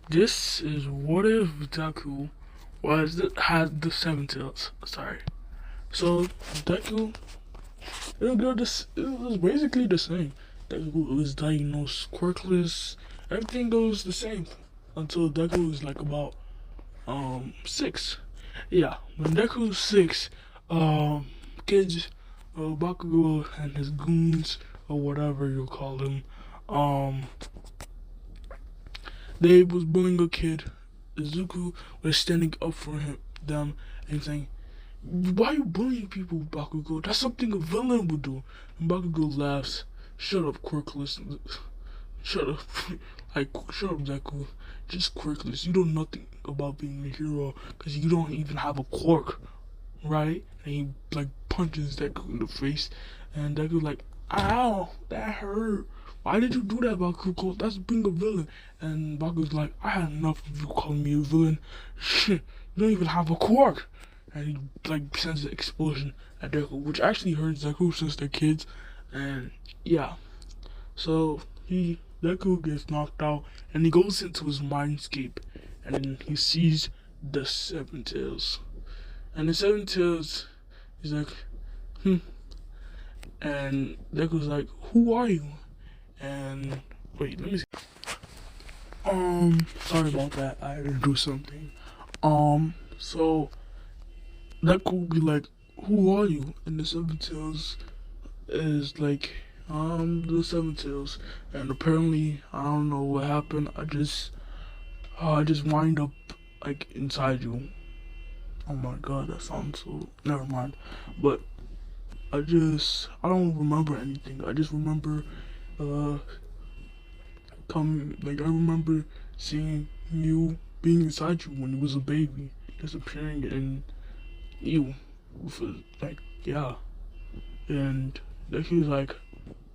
This is what if Deku had the seven tails. Sorry. So Deku, it was basically the same. Deku was diagnosed quirkless. Everything goes the same until Deku was like about 6. Yeah, when Deku was 6, kids, Bakugo and his goons or whatever you call them, um, they was bullying a kid. Izuku was standing up for them, and saying, "Why are you bullying people, Bakugo? That's something a villain would do." And Bakugo laughs. "Shut up, quirkless. Shut up. Shut up, Deku. Just quirkless. You know nothing about being a hero because you don't even have a quirk, right?" And he like punches Deku in the face, and Deku like, "Ow, that hurt. Why did you do that, Bakugo? That's being a villain." And Bakugo's like, "I had enough of you calling me a villain. Shit, you don't even have a quirk." And he like sends an explosion at Deku, which actually hurts Deku since they're kids. And yeah, so Deku gets knocked out, and he goes into his mindscape, and then he sees the Seven Tails. And the Seven Tails is like, hmm. And Deku's like, "Who are you?" And wait, let me see. Sorry about that. I had to do something. So Deku will be like, "Who are you?" And the Seven Tails is like, the Seven Tails. And apparently, I don't know what happened. I just wind up like inside you. Oh my god, that sounds so. Never mind. But I don't remember anything. I just remember, uh, I remember seeing you being inside you when you was a baby, disappearing in you. Like, yeah. And then he was like,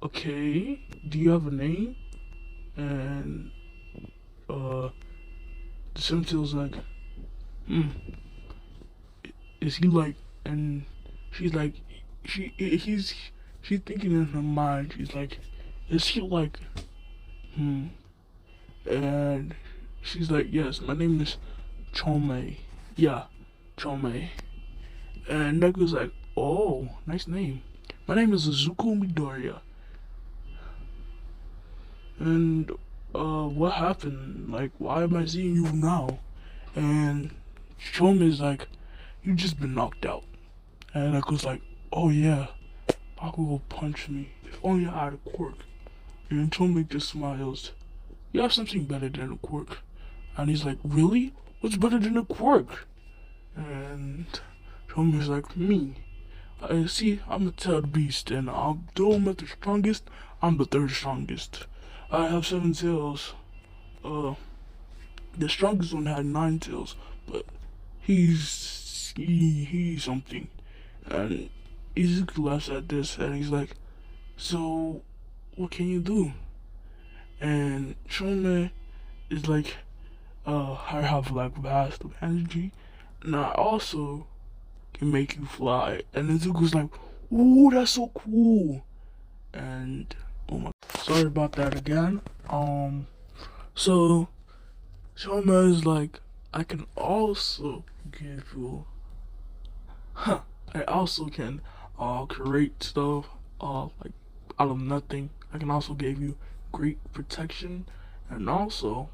"Okay, do you have a name?" And, the Seven was like, "Hmm, is he like," and she's like, she's thinking in her mind, she's like, "Is he like, hmm," and she's like, "Yes, my name is Chome." Yeah, Chome. And Neku's like, "Oh, nice name. My name is Izuku Midoriya." And, what happened? Like, why am I seeing you now? And Chome is like, "You just been knocked out." And Neku's like, "Oh yeah, Bakugo punched me. If only I had a quirk." And Chome just smiles. "You have something better than a quirk." And he's like, "Really? What's better than a quirk?" And Chome's like, "Me. See, I'm the third beast, and though I'm not the strongest, I'm the third strongest. I have seven tails. Uh, the strongest one had nine tails, but he's something." And Izuku laughs at this, and he's like, "So, what can you do?" And Shome is like, I have like vast of energy, and I also can make you fly." And Izuku's like, "Ooh, that's so cool." And oh my, sorry about that again. So Shoma is like, "I can also give you, huh? I also can, create stuff, like out of nothing. I can also give you great protection, and also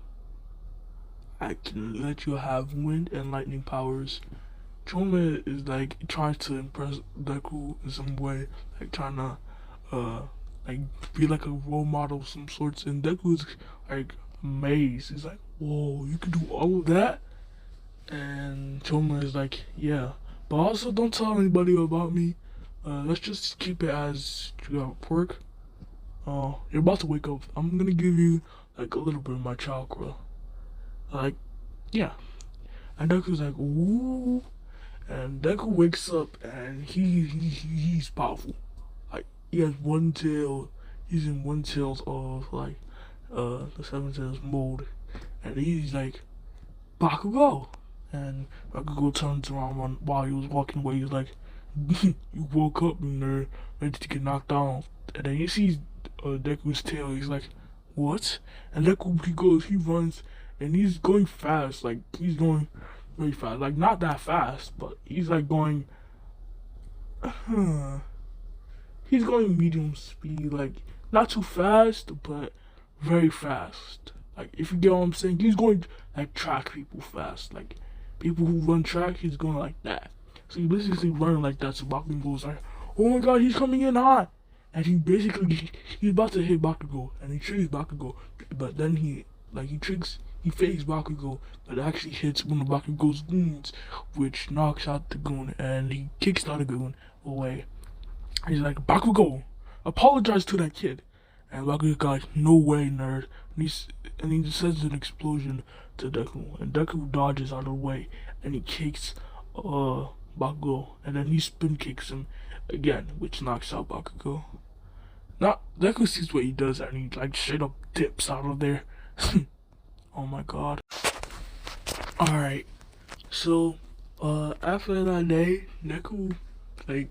I can let you have wind and lightning powers." Chome is like trying to impress Deku in some way, like trying to uh like be like a role model of some sorts, and Deku's like amazed. He's like, "Whoa, you can do all of that?" And Choma is like, "Yeah, but also don't tell anybody about me. Let's just keep it as you got quirk. You're about to wake up. I'm gonna give you like a little bit of my chakra. Like, yeah." And Deku's like, "Ooh." And Deku wakes up, and he's powerful. Like, he has one tail. He's in one tails of like the seven tails mode, and he's like, "Bakugo." And Bakugo turns around while he was walking away. He's like, "You woke up and they're ready to get knocked down." And then he sees Deku's tail. He's like, "What?" And Deku he runs, and he's going fast. Like he's going very fast. Like not that fast, but he's like going. He's going medium speed. Like not too fast, but very fast. Like if you get what I'm saying, he's going like track people fast. Like people who run track, he's going like that. So he basically running like that. So Bakugo's like, oh my god, he's coming in hot, and he's about to hit Bakugo, and he triggers Bakugo, but then he fakes Bakugo, but actually hits one of Bakugo's goons, which knocks out the goon, and he kicks the other goon away. He's like, Bakugo, apologize to that kid. And Bakugo's like, no way, nerd. And he sends an explosion to Deku. And Deku dodges out of the way. And he kicks Bakugo. And then he spin kicks him again, which knocks out Bakugo. Now, Deku sees what he does and he like straight up dips out of there. Oh my god. Alright. So, after that day, Deku, like,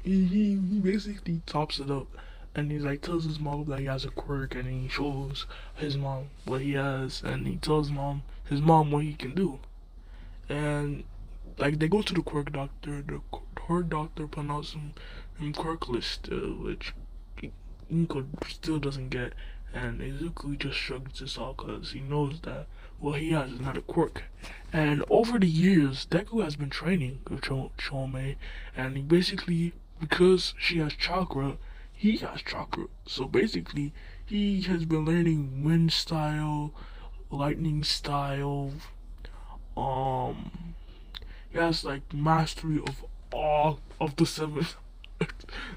he basically tops it up, and he like tells his mom that he has a quirk, and he shows his mom what he has, and he tells his mom what he can do, and like they go to the quirk doctor. The quirk doctor pronounces him quirkless, which Inko still doesn't get, and Izuku just shrugs this off because he knows that what he has is not a quirk. And over the years, Deku has been training with Chome, and he basically, because she has chakra, he has chakra. So basically, he has been learning wind style, lightning style. He has like mastery of all of the seven.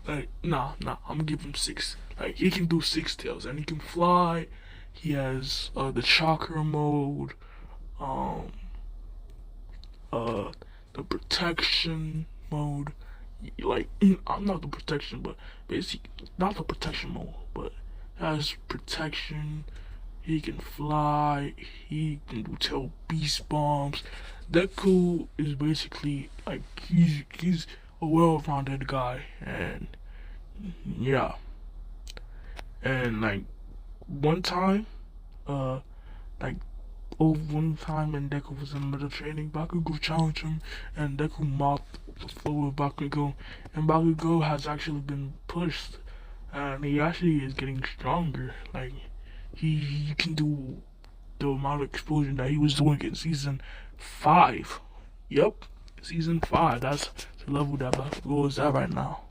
Like, nah, I'm gonna give him 6. Like, he can do 6 tails, and he can fly. He has the chakra mode, the protection mode. Like, I'm not the protection, but basically not the protection mode, but has protection. He can fly. He can do tail beast bombs. Deku is basically like he's a well-rounded guy, and yeah. And like one time, like one time when Deku was in the middle of training, Bakugo challenged him, and Deku mopped the floor with Bakugo, and Bakugo has actually been pushed, and he actually is getting stronger. Like he can do the amount of explosion that he was doing in season 5. Yep, season 5. That's the level that Bakugo is at right now.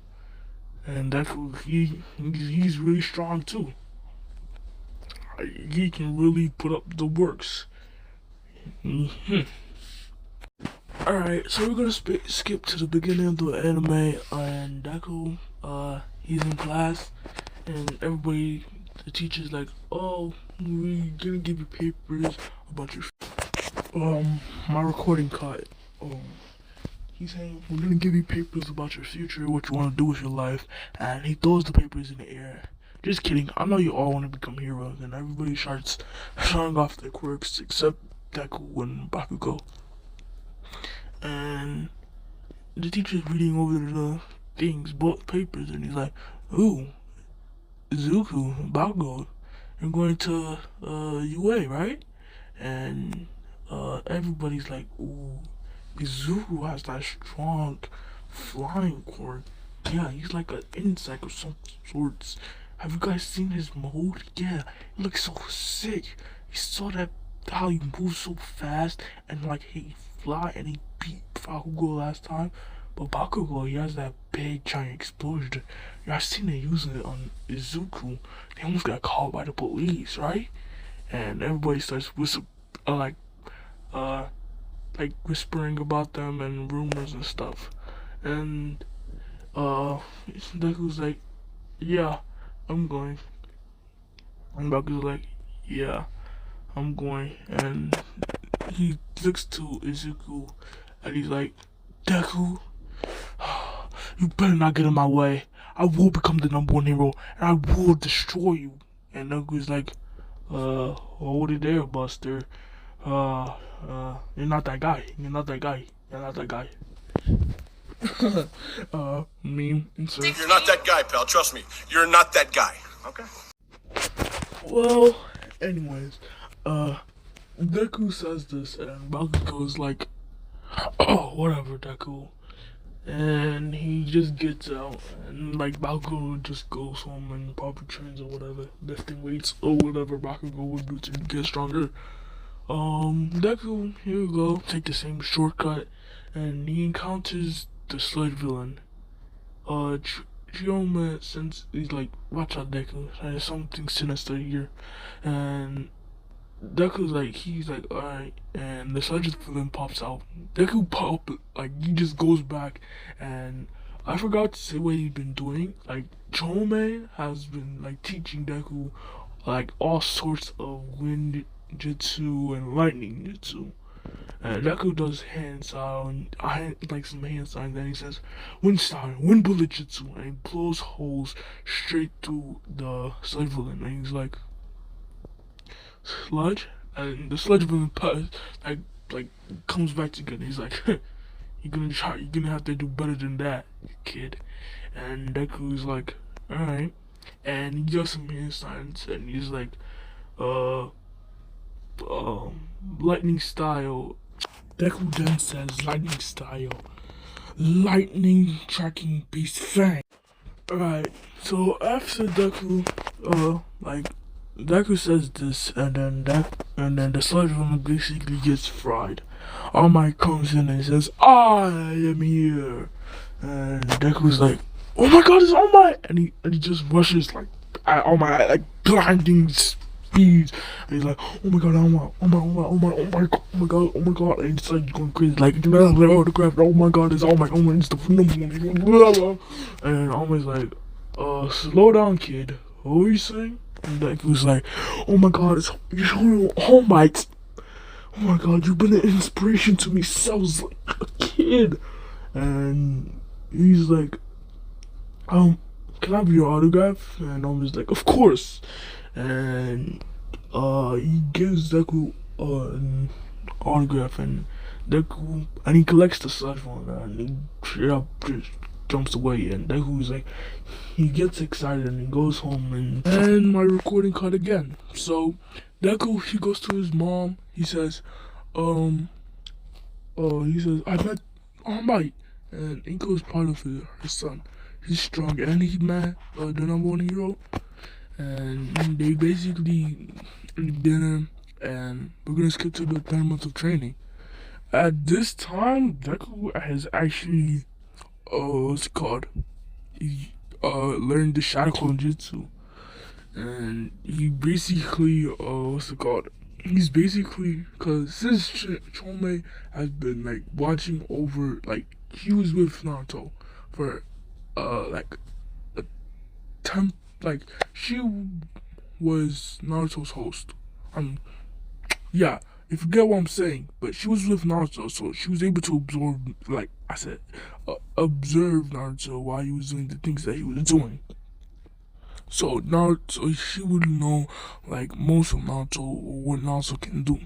And Deku, he's really strong too. He can really put up the works. Alright, so we're gonna skip to the beginning of the anime, and Deku, he's in class, and everybody, the teacher's like, oh, we're gonna give you papers about your, my recording cut. He's saying, we're gonna give you papers about your future, what you wanna do with your life, and he throws the papers in the air. Just kidding, I know you all wanna become heroes, and everybody starts showing off their quirks, except Deku and Bakugo. And the teacher's reading over the things, both papers, and he's like, ooh, Izuku, Bakugo, you're going to UA, right? And everybody's like, ooh, Izuku has that strong flying quirk. Yeah, he's like an insect of some sorts. Have you guys seen his mode? Yeah, he looks so sick. You saw that how he moves so fast, and like he fly, and he beat Bakugo last time. But Bakugo, he has that big giant explosion. I've seen it using it on Izuku. They almost got caught by the police, right? And everybody starts whispering about them and rumors and stuff. And Deku's like, yeah, I'm going. And Bakugo's like, yeah, I'm going. And he looks to Izuku and he's like, Deku, you better not get in my way. I will become the #1 hero, and I will destroy you. And Deku's like, hold it there, Buster. You're not that guy. You're not that guy. You're not that guy. Meme insert. You're not that guy, pal. Trust me. You're not that guy. Okay. Well, anyways, Deku says this, and Bakugo is like, "Oh, whatever, Deku." And he just gets out, and like Bakugo just goes home and probably trains or whatever, lifting weights or whatever Bakugo would do to get stronger. Deku, here we go, take the same shortcut, and he encounters the sludge villain. Chioma, since he's like, watch out, Deku, there's something sinister here, and Deku's like, he's like, alright, and the sludge villain pops out. Deku like, he just goes back, and I forgot to say what he's been doing. Like, Chome has been, like, teaching Deku, like, all sorts of wind jutsu and lightning jutsu. And Deku does hand sign, like some hand signs, and he says, wind style, wind bullet jutsu, and he blows holes straight through the sludge villain, and he's like, sludge, and the sludge villain like comes back together. He's like, you're gonna have to do better than that, kid. And Deku's like, alright. And he does some hand signs, and he's like, uh, lightning style. Deku then says lightning style, lightning tracking beast fang. Alright, so after Deku, like, Deku says this, and then the sludge villain basically gets fried. All Might comes in and says, "I am here," and Deku's like, "Oh my God, it's All Might!" And he just rushes like at All Might like blinding speeds. And he's like, "Oh my God, All Might, oh my, oh my, oh my, oh my, oh my God, oh my God!" And it's like going crazy, like, autograph. Oh my God, it's All Might, oh my, it's the number one. And All Might's like, slow down, kid. What were you saying? And like, he was like, oh my God, you're All Might. Oh my God, you've been an inspiration to me since I was like a kid. And he's like, can I have your autograph? And I was like, of course. And he gives Deku an autograph, and he collects the sludge one, and he straight up just jumps away. And Deku's like, he gets excited and he goes home, and my recording cut again. So Deku, he goes to his mom. He says, I met All Might, and Inko's part of his son. He's strong and he's mad, the number one hero. And they basically eat dinner, and we're gonna skip to the 10 months of training. At this time, Deku has actually, what's it called? He learned the Shadow Clone Jutsu, and he basically, what's it called? He's basically, cause since Chome has been like watching over, like he was with Naruto for, like a 10, like she was Naruto's host. Yeah, you forget what I'm saying, but she was with Naruto, so she was able to absorb, like I said, observe Naruto while he was doing the things that he was doing. So Naruto, she would know like most of Naruto, or what Naruto can do.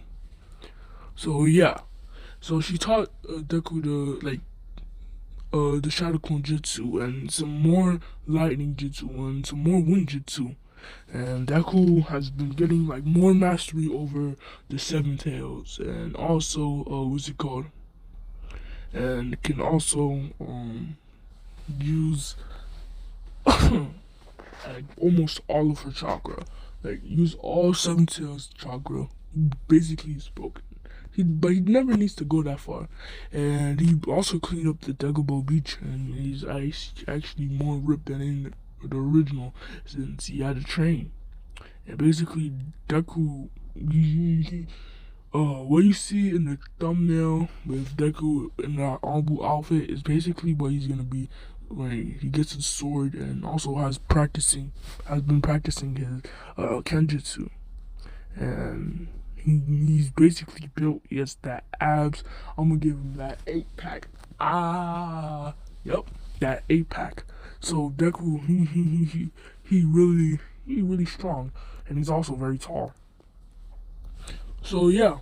So yeah, so she taught Deku the Shadow Clone Jutsu and some more lightning jutsu and some more wind jutsu. And Deku has been getting like more mastery over the Seven Tails, and also what's it called? And can also use like almost all of her chakra. Like use all Seven Tails chakra. Basically he's broken. But he never needs to go that far. And he also cleaned up the Dagobah beach, and he's actually more ripped than in the original, since he had to train. And basically, Deku, what you see in the thumbnail with Deku in that Anbu outfit is basically what he's gonna be when he gets his sword, and also has been practicing his Kenjutsu. And he's basically built. He has that abs. I'm gonna give him that 8-pack. Yep, that 8-pack. So Deku, he really strong, and he's also very tall. So yeah,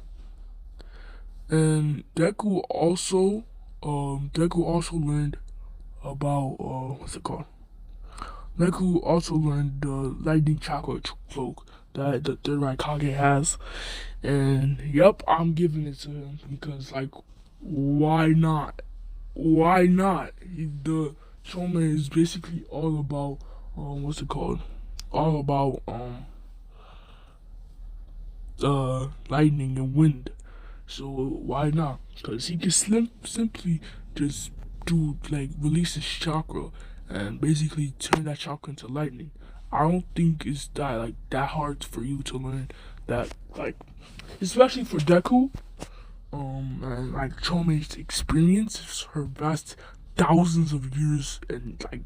and Deku also learned about what's it called? Deku also learned the lightning chakra cloak, that the third Raikage has. And yep, I'm giving it to him because like, why not? Why not? The Shonen is basically all about what's it called? All about lightning and wind. So why not? Because he can simply just do like release his chakra and basically turn that chakra into lightning. I don't think it's that hard for you to learn that, like, especially for Deku. And like Chome's experience, her vast thousands of years and like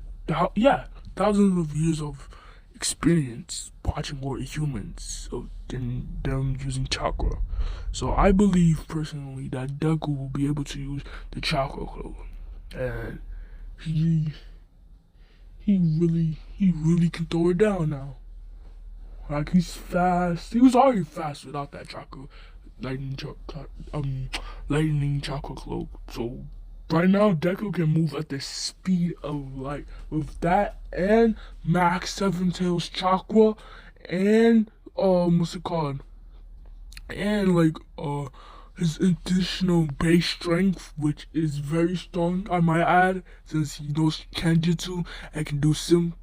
thousands of years of experience watching more humans than them using chakra. So I believe personally that Deku will be able to use the chakra cloak, and he he really can throw it down now. Like he's fast. He was already fast without that chakra, lightning lightning chakra cloak. So right now Deku can move at the speed of light with that and Max Seven Tails chakra and what's it called? And like his additional base strength, which is very strong, I might add, since he knows Kenjutsu and can do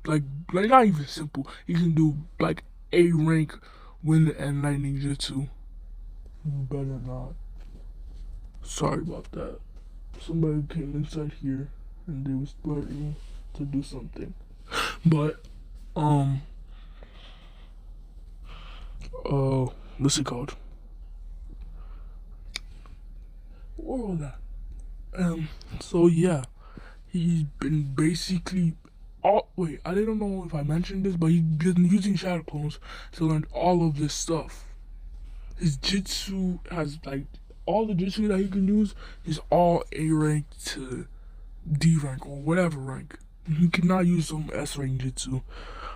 like not even simple. He can do like A rank wind and lightning jutsu. You better not. Sorry about that. Somebody came inside here and they was threatening to do something. But what's it called? What was that? So yeah, he's been basically wait, I didn't know if I mentioned this, but he's been using shadow clones to learn all of this stuff. His jutsu has like all the jutsu that he can use is all A rank to D rank or whatever rank. He cannot use some S rank jutsu.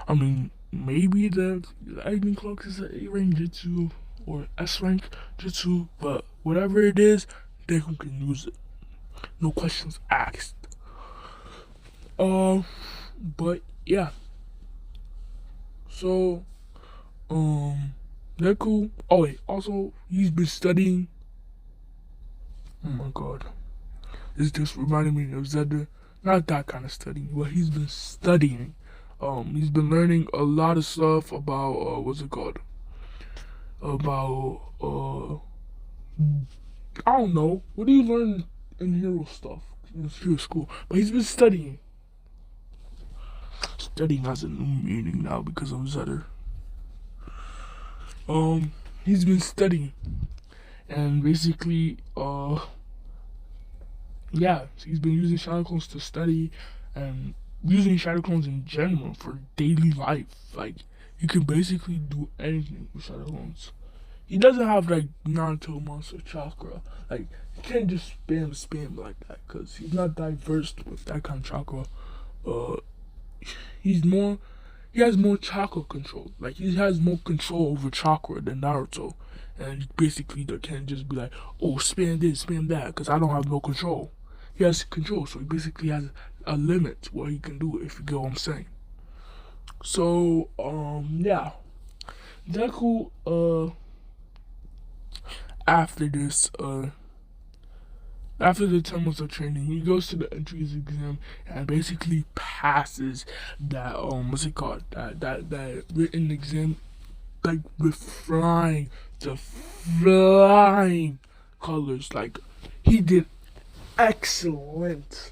I mean, maybe the lightning cloak is an A rank jutsu or S rank jutsu, but whatever it is, Deku can use it. No questions asked. But yeah. So, Deku. Oh wait, also he's been studying. Oh my god, this just reminded me of Zelda. Not that kind of studying, but he's been studying. He's been learning a lot of stuff about what's it called? About I don't know. What do you learn in hero stuff in hero school? But he's been studying. Studying has a new meaning now because of Zetter. He's been studying, and basically, yeah, so he's been using shadow clones to study, and using shadow clones in general for daily life. Like you can basically do anything with shadow clones. He doesn't have like Naruto monster chakra. Like you can't just spam like that because he's not diverse with that kind of chakra. Uh, he's more. He has more chakra control. Like he has more control over chakra than Naruto, and basically they can't just be like, oh, spam this, spam that, because I don't have no control. He has control, so he basically has a limit what he can do. If you get what I'm saying. So yeah, Deku after this after the 10 months of training, he goes to the entrance exam and basically passes that what's it called? That written exam, like with flying colors. Like he did excellent.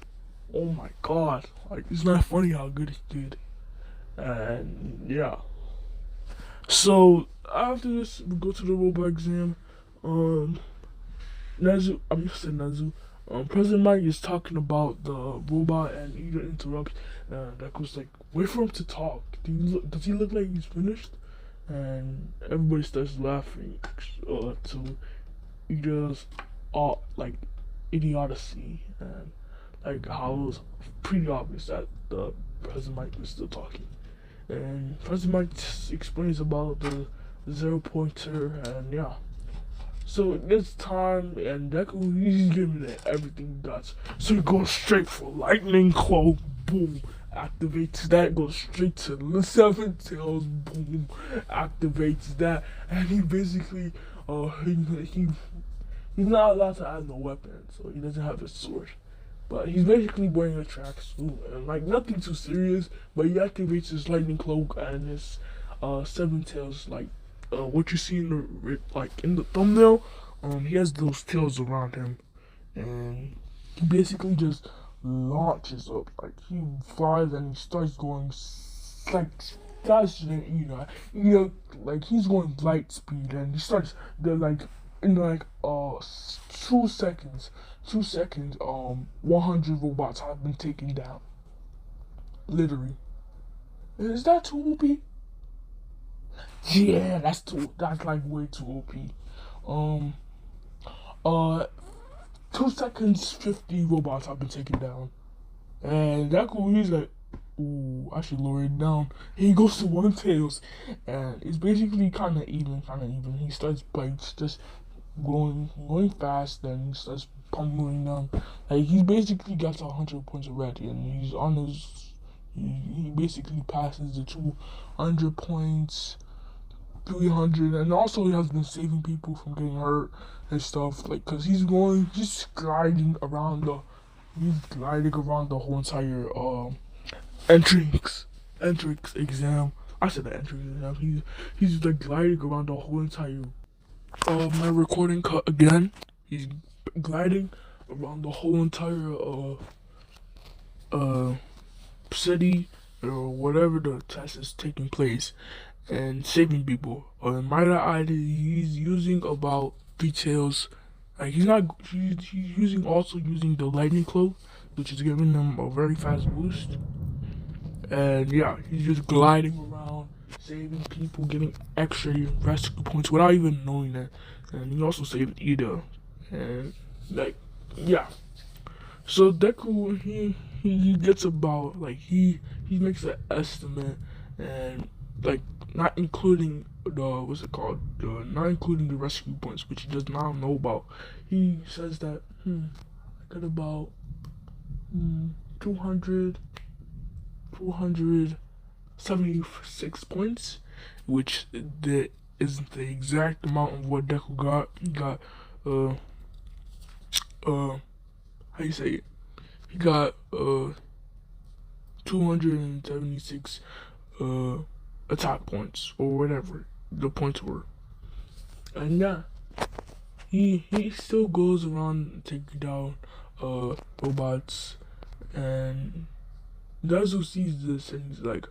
Oh my god. Like it's not funny how good he did. And yeah. So after this we go to the robot exam. Nezu, I'm used to Nezu. President Mike is talking about the robot and Ida interrupts. That was like, wait for him to talk. Does he look like he's finished? And everybody starts laughing to Ida's like idiocy and like how it was pretty obvious that the President Mike was still talking. And President Mike explains about the 0 pointer and yeah. So this time, and Deku, he's giving it everything he got. So he goes straight for lightning cloak, boom, activates that, goes straight to the seven tails, boom, activates that, and he basically, he's not allowed to have no weapon, so he doesn't have a sword. But he's basically wearing a tracksuit and like nothing too serious. But he activates his lightning cloak and his seven tails, like what you see in the in the thumbnail. He has those tails around him, and he basically just launches up. Like he flies and he starts going like faster than like he's going light speed, and he starts the like in like 2 seconds. 2 seconds, 100 robots have been taken down. Literally. Is that too OP? Yeah, that's like way too OP. Um, uh, 2 seconds, 50 robots have been taken down. And Deku, he's like, ooh, I should lower it down. He goes to one tails, and it's basically kind of even. He starts bites, just going fast, then he starts pummeling them. Like he's basically got 100 points already, and he's on his. He basically passes the 200 points, 300, and also he has been saving people from getting hurt and stuff. Like, cause he's gliding around the whole entire entrance exam. I said the entrance exam. He's like gliding around the whole entire. My recording cut again. He's gliding around the whole entire city or whatever the test is taking place and saving people. Might I add, he's using about details. Like he's not. He's using the lightning cloak, which is giving him a very fast boost. And yeah, he's just gliding around, saving people, getting extra rescue points without even knowing that. And he also saved Ida. And like, yeah. So Deku, he gets about like he makes an estimate, and like not including the not including the rescue points, which he does not know about. He says that I got about 200 276 points, which isn't the exact amount of what Deku got. He got how you say it? He got 276 attack points or whatever the points were. And yeah, he still goes around taking down robots, and Dazu sees this and he's like,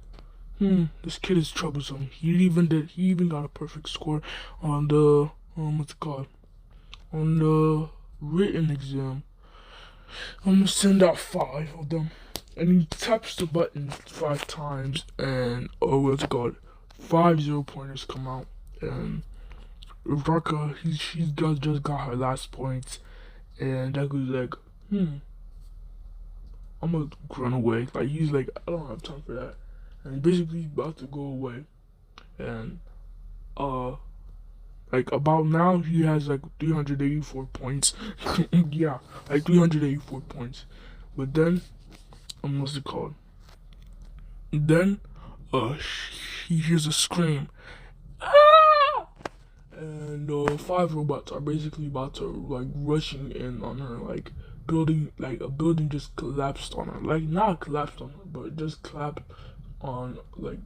this kid is troublesome. He even got a perfect score on the what's it called? On the written exam. I'm gonna send out 5 of them. And he taps the button 5 times, and what's it called? 5 0-pointers come out. And Raka, she just got her last points, and Deku's like, I'm gonna run away. Like he's like, I don't have time for that. And he's basically about to go away. And like about now he has like 384 points. Yeah, like 384 points. But then what's it called? Then he hears a scream. Ah! And 5 robots are basically about to like rushing in on her, like a building just collapsed on her. Like not collapsed on her, but just collapsed on like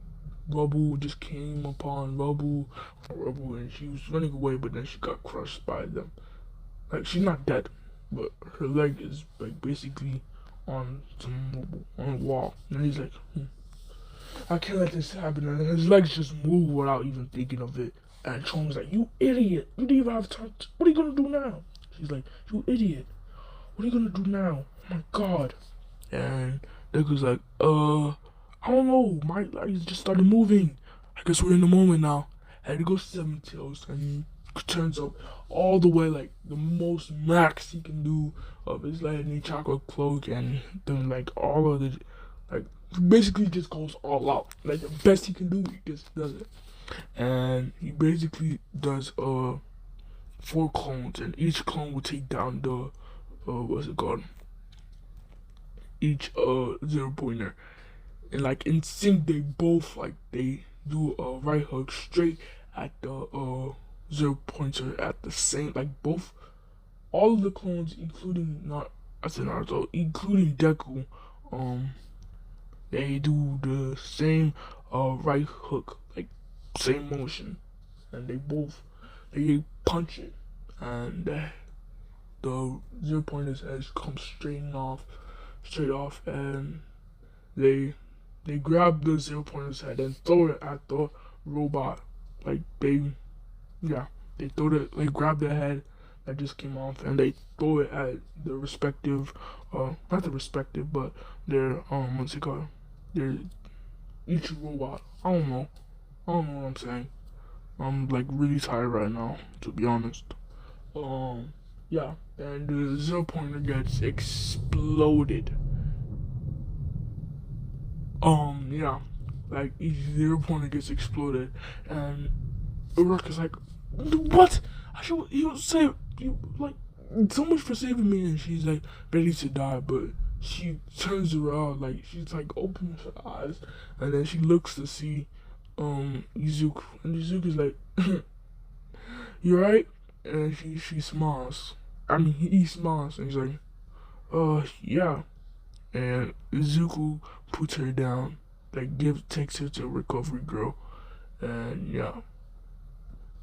rubble just came upon rubble, and she was running away, but then she got crushed by them. Like she's not dead, but her leg is like basically on a wall, and he's like, I can't let this happen. And his legs just move without even thinking of it. And Chong's like, you idiot! You didn't even have time. What are you gonna do now? She's like, you idiot! What are you gonna do now? Oh my god! And Deku's like, I don't know. My legs just started moving. I guess we're in the moment now. And he goes 7 tails, and he turns up all the way, like the most max he can do of his lightning chocolate cloak, and then like all of the like basically just goes all out. Like the best he can do, he just does it. And he basically does 4 clones, and each clone will take down the what's it called? Each 0-pointer. and like in sync, they both like they do a right hook straight at the 0 pointer at the same, like both, all of the clones, including not I said Naruto, including Deku, um, they do the same right hook, like same motion, and they punch it, and the 0 pointers has come straight off, and they they grab the 0 pointers head and throw it at the robot, like yeah, they grab the head that just came off and they throw it at the respective, not the respective, but their what's it called, their each robot. I don't know what I'm saying. I'm like really tired right now, to be honest. Um, yeah, and the 0 pointer gets exploded. Yeah, like each 0 pointer gets exploded, and Rock is like, "What? I should." He would say, "You like so much for saving me," and she's like ready to die, but she turns around, like she's like opens her eyes, and then she looks to see Izuku, and Izuku's like, "You right?" And she smiles. I mean, he smiles, and he's like, yeah." And Izuku puts her down, like takes her to a recovery girl, and yeah.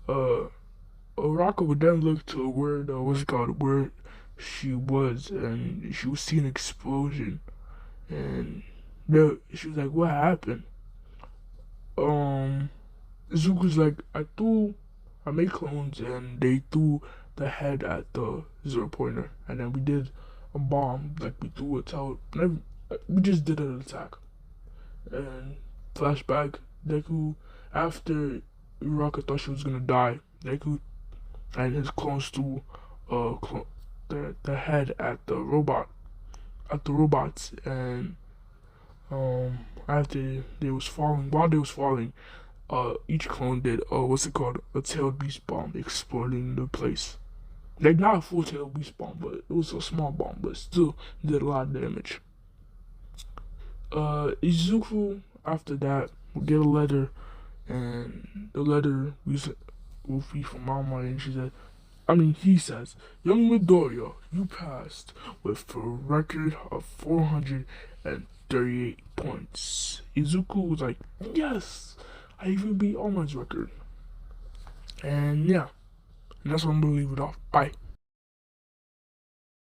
Uh, Oraka would then look to where the what's it called, where she was, and she was seeing an explosion, and she was like, "What happened?" Um, Izuku's like, I made clones, and they threw the head at the 0 pointer, and then we did a bomb, like we threw a tower, we just did an attack." And flashback, Deku, after Uraka thought she was gonna die, Deku and his clones threw the head at the robots, and after they was falling, while they was falling, each clone did what's it called, a tailed beast bomb, exploding the place. Like not a full tailed beast bomb, but it was a small bomb, but still did a lot of damage. Izuku after that will get a letter, and the letter will be from Mama, and he says, "Young Midoriya, you passed with a record of 438 points." Izuku was like, "Yes, I even beat Alma's record." And yeah, and that's where I'm gonna leave it off. Bye.